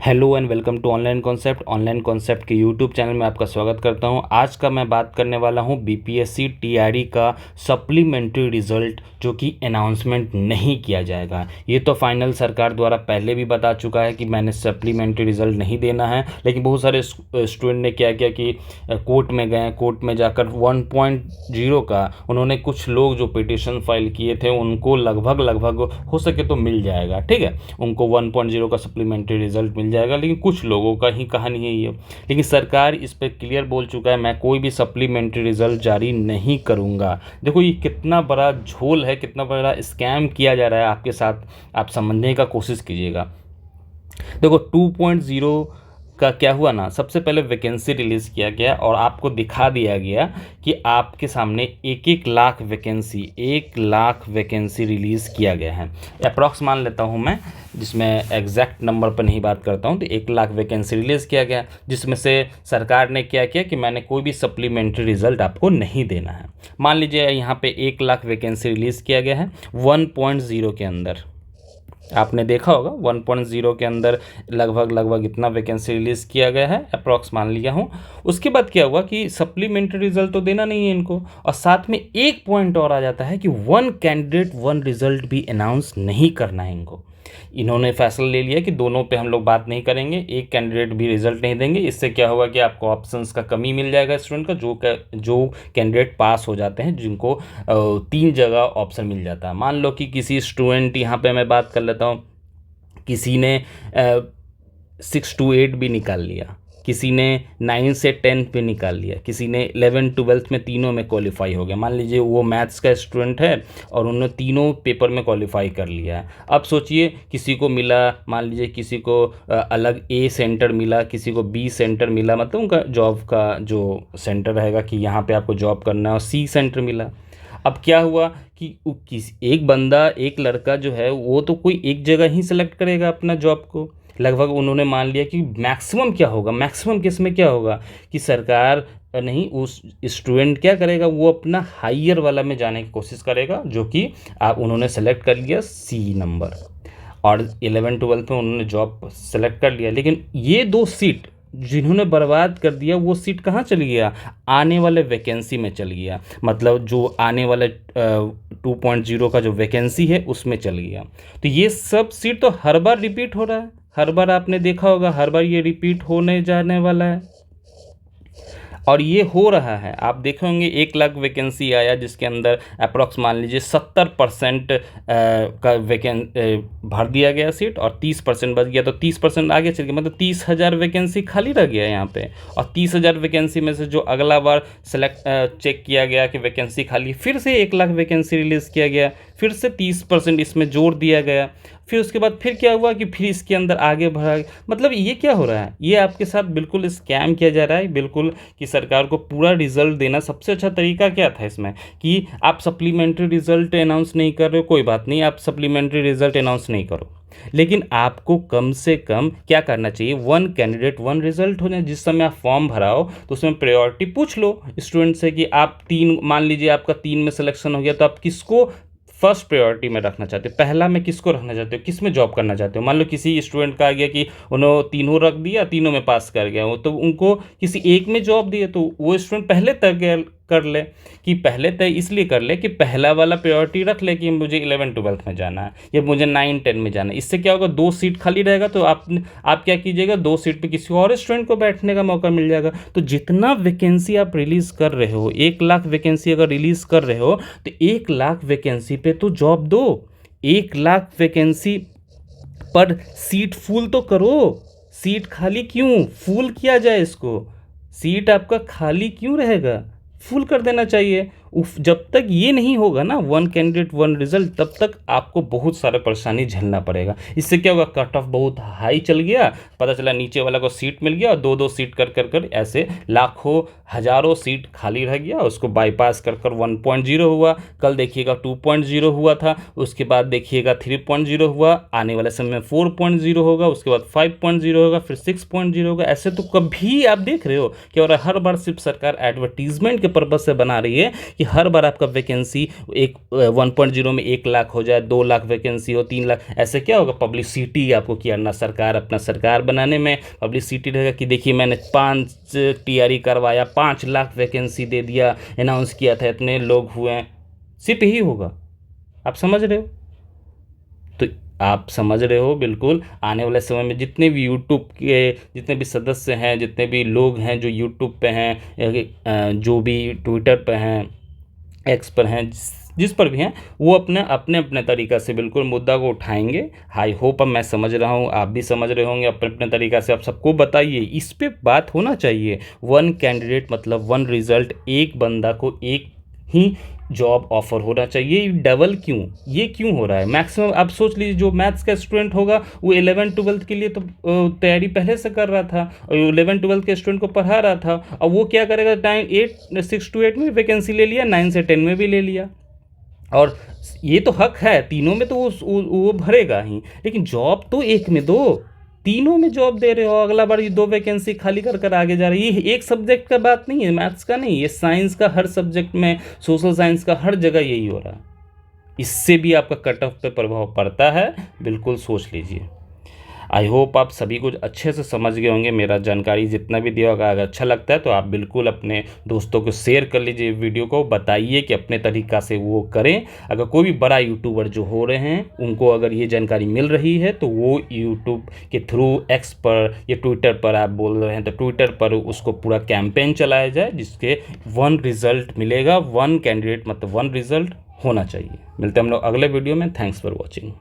Hello and welcome to online concept. Online concept के YouTube channel में आपका स्वागत करता हूं। आज का मैं बात करने वाला हूं बीपीएससी टीआरई का सप्लीमेंट्री रिज़ल्ट जो कि अनाउंसमेंट नहीं किया जाएगा। ये तो फाइनल सरकार द्वारा पहले भी बता चुका है कि मैंने सप्लीमेंट्री रिज़ल्ट नहीं देना है, लेकिन बहुत सारे स्टूडेंट ने क्या किया कि कोर्ट में गए, कोर्ट में जाकर 1.0 का उन्होंने कुछ लोग जो पिटिशन फाइल किए थे उनको लगभग हो सके तो मिल जाएगा, ठीक है, उनको 1.0 का सप्लीमेंट्री रिज़ल्ट मिल जाएगा। लेकिन कुछ लोगों का ही कहानी है ये। लेकिन सरकार इस पर क्लियर बोल चुका है, मैं कोई भी सप्लीमेंट्री रिजल्ट जारी नहीं करूंगा। देखो ये कितना बड़ा झोल है, कितना बड़ा स्कैम किया जा रहा है आपके साथ, आप समझने का कोशिश कीजिएगा। देखो 2.0 का क्या हुआ ना, सबसे पहले वैकेंसी रिलीज़ किया गया और आपको दिखा दिया गया कि आपके सामने एक लाख वैकेंसी रिलीज़ किया गया है। अप्रॉक्स मान लेता हूं मैं, जिसमें एग्जैक्ट नंबर पर नहीं बात करता हूं, तो 1 लाख वैकेंसी रिलीज़ किया गया, जिसमें से सरकार ने क्या किया कि मैंने कोई भी सप्लीमेंट्री रिजल्ट आपको नहीं देना है। मान लीजिए यहाँ पे 1 लाख वैकेंसी रिलीज़ किया गया है 1.0 के अंदर। आपने देखा होगा 1.0 के अंदर लगभग इतना वैकेंसी रिलीज़ किया गया है, अप्रॉक्स मान लिया हूँ। उसके बाद क्या हुआ कि सप्लीमेंट्री रिजल्ट तो देना नहीं है इनको, और साथ में एक पॉइंट और आ जाता है कि 1 कैंडिडेट 1 रिजल्ट भी अनाउंस नहीं करना है इनको। इन्होंने फैसला ले लिया कि दोनों पे हम लोग बात नहीं करेंगे, एक कैंडिडेट भी रिजल्ट नहीं देंगे। इससे क्या होगा कि आपको ऑप्शंस का कमी मिल जाएगा स्टूडेंट का, जो कैंडिडेट पास हो जाते हैं, जिनको 3 जगह ऑप्शन मिल जाता है। मान लो कि किसी स्टूडेंट, यहाँ पे मैं बात कर लेता हूँ, किसी ने 6 to 8 भी निकाल लिया, किसी ने 9 से 10 पे निकाल लिया, किसी ने 11 12 में तीनों में क्वालिफाई हो गया। मान लीजिए वो मैथ्स का स्टूडेंट है और उन्होंने तीनों पेपर में क्वालिफाई कर लिया है। अब सोचिए किसी को मिला, मान लीजिए किसी को अलग ए सेंटर मिला, किसी को बी सेंटर मिला, मतलब उनका जॉब का जो सेंटर रहेगा कि यहाँ पे आपको जॉब करना है, और सी सेंटर मिला। अब क्या हुआ कि एक बंदा, एक लड़का जो है वो तो कोई एक जगह ही सेलेक्ट करेगा अपना जॉब को। लगभग उन्होंने मान लिया कि मैक्सिमम क्या होगा, मैक्सिमम केस में क्या होगा कि सरकार नहीं, उस स्टूडेंट क्या करेगा, वो अपना हायर वाला में जाने की कोशिश करेगा, जो कि आप उन्होंने सेलेक्ट कर लिया सी नंबर, और 11 12 में उन्होंने जॉब सेलेक्ट कर लिया। लेकिन ये 2 सीट जिन्होंने बर्बाद कर दिया, वो सीट कहाँ चली गया, आने वाले वैकेंसी में चल गया। मतलब जो आने वाले 2.0 का जो वैकेंसी है उसमें चल गया। तो ये सब सीट तो हर बार रिपीट हो रहा है, हर बार आपने देखा होगा, हर बार ये रिपीट होने जाने वाला है, और ये हो रहा है। आप देखे होंगे 1 लाख वैकेंसी आया, जिसके अंदर अप्रॉक्स मान लीजिए 70% का भर दिया गया सीट, और 30% बच गया, तो 30% आगे चल गया, मतलब 30,000 वैकेंसी खाली रह गया यहाँ पे। और 30,000 वैकेंसी में से जो अगला बार चेक किया गया कि वैकेंसी खाली, फिर से 1 लाख वैकेंसी रिलीज़ किया गया, फिर से 30% इसमें जोड़ दिया गया। फिर उसके बाद फिर क्या हुआ कि फिर इसके अंदर आगे बढ़ा। मतलब ये क्या हो रहा है, ये आपके साथ बिल्कुल स्कैम किया जा रहा है बिल्कुल, कि सरकार को पूरा रिजल्ट देना। सबसे अच्छा तरीका क्या था इसमें कि आप सप्लीमेंट्री रिजल्ट अनाउंस नहीं कर रहे हो, कोई बात नहीं, आप सप्लीमेंट्री रिजल्ट अनाउंस नहीं करो, लेकिन आपको कम से कम क्या करना चाहिए, 1 कैंडिडेट 1 रिजल्ट होने। जिस समय आप फॉर्म भराओ तो उसमें प्रायोरिटी पूछ लो स्टूडेंट से कि आप 3, मान लीजिए आपका 3 में सिलेक्शन हो गया, तो आप किसको फर्स्ट प्रायोरिटी में रखना चाहते हो, पहला में किसको रखना चाहते हो, किस में जॉब करना चाहते हो। मान लो किसी स्टूडेंट का आ गया कि उन्होंने तीनों रख दिया, तीनों में पास कर गया हो, तो उनको किसी एक में जॉब दिए, तो वो स्टूडेंट पहले तय कर ले, कि पहले तय इसलिए कर ले कि पहला वाला प्रायोरिटी रख ले कि मुझे 11 12 में जाना है या मुझे 9 10 में जाना है। इससे क्या होगा, 2 सीट खाली रहेगा, तो आप क्या कीजिएगा, 2 सीट पे किसी और स्टूडेंट को बैठने का मौका मिल जाएगा। तो जितना वैकेंसी आप रिलीज़ कर रहे हो, 1 लाख वैकेंसी अगर रिलीज़ कर रहे हो, तो 1 लाख वैकेंसी पे तो जॉब दो। 1 लाख वैकेंसी पर सीट फुल तो करो, सीट खाली क्यों, फुल किया जाए इसको। सीट आपका खाली क्यों रहेगा, फुल कर देना चाहिए। जब तक ये नहीं होगा ना 1 कैंडिडेट 1 रिजल्ट, तब तक आपको बहुत सारा परेशानी झेलना पड़ेगा। इससे क्या होगा, कट ऑफ बहुत हाई चल गया, पता चला नीचे वाला को सीट मिल गया, और 2 सीट कर ऐसे लाखों हजारों सीट खाली रह गया, उसको बाईपास कर 1.0 हुआ। कल देखिएगा 2.0 हुआ था, उसके बाद देखिएगा 3.0 हुआ, आने वाले समय में 4.0 होगा, उसके बाद 5.0 होगा, फिर 6.0 होगा। ऐसे तो कभी आप देख रहे हो कि, और हर बार सिर्फ सरकार एडवर्टीजमेंट के पर्पज से बना रही है कि हर बार आपका वैकेंसी एक 1.0 में 1 लाख हो जाए, 2 लाख वैकेंसी हो, 3 लाख, ऐसे क्या होगा? पब्लिसिटी आपको किया ना, सरकार अपना सरकार बनाने में पब्लिसिटी रहेगा कि देखिए मैंने 5 टीआरई करवाया, 5 लाख वैकेंसी दे दिया, अनाउंस किया था, इतने लोग हुए हैं, सिर्फ यही होगा। आप समझ रहे हो? तो आप समझ रहे हो बिल्कुल। आने वाले समय में जितने भी यूट्यूब के जितने भी सदस्य हैं, जितने भी लोग हैं जो यूट्यूब पे हैं, जो भी ट्विटर पे हैं, एक्स पर हैं, जिस पर भी हैं, वो अपने अपने अपने तरीक़ा से बिल्कुल मुद्दा को उठाएंगे। आई होप अब मैं समझ रहा हूँ, आप भी समझ रहे होंगे अपने अपने तरीक़ा से। आप सबको बताइए, इस पे बात होना चाहिए। वन कैंडिडेट मतलब वन रिजल्ट, एक बंदा को एक ही जॉब ऑफर होना चाहिए। डबल क्यों, ये क्यों हो रहा है? मैक्सिमम आप सोच लीजिए, जो मैथ्स का स्टूडेंट होगा वो 11th-12th के लिए तो तैयारी पहले से कर रहा था, और 11th-12th के स्टूडेंट को पढ़ा रहा था। अब वो क्या करेगा? 6 to 8 में वैकेंसी ले लिया, 9 से 10 में भी ले लिया, और ये तो हक है, तीनों में तो वो भरेगा ही, लेकिन जॉब तो एक में दो। तीनों में जॉब दे रहे हो, अगला बार ये 2 वैकेंसी खाली कर कर आगे जा रही है। ये एक सब्जेक्ट का बात नहीं है, मैथ्स का नहीं, ये साइंस का हर सब्जेक्ट में, सोशल साइंस का हर जगह यही हो रहा है। इससे भी आपका कट ऑफ पे प्रभाव पड़ता है, बिल्कुल सोच लीजिए। आई होप आप सभी कुछ अच्छे से समझ गए होंगे। मेरा जानकारी जितना भी दिया होगा, अगर अच्छा लगता है तो आप बिल्कुल अपने दोस्तों को शेयर कर लीजिए वीडियो को, बताइए कि अपने तरीक़ा से वो करें। अगर कोई भी बड़ा यूट्यूबर जो हो रहे हैं, उनको अगर ये जानकारी मिल रही है तो वो यूट्यूब के थ्रू, एक्स पर या ट्विटर पर आप बोल रहे हैं तो ट्विटर पर उसको पूरा कैंपेन चलाया जाए, जिसके वन रिज़ल्ट मिलेगा। वन कैंडिडेट मतलब वन रिज़ल्ट होना चाहिए। मिलते हैं हम लोग अगले वीडियो में। Thanks for watching.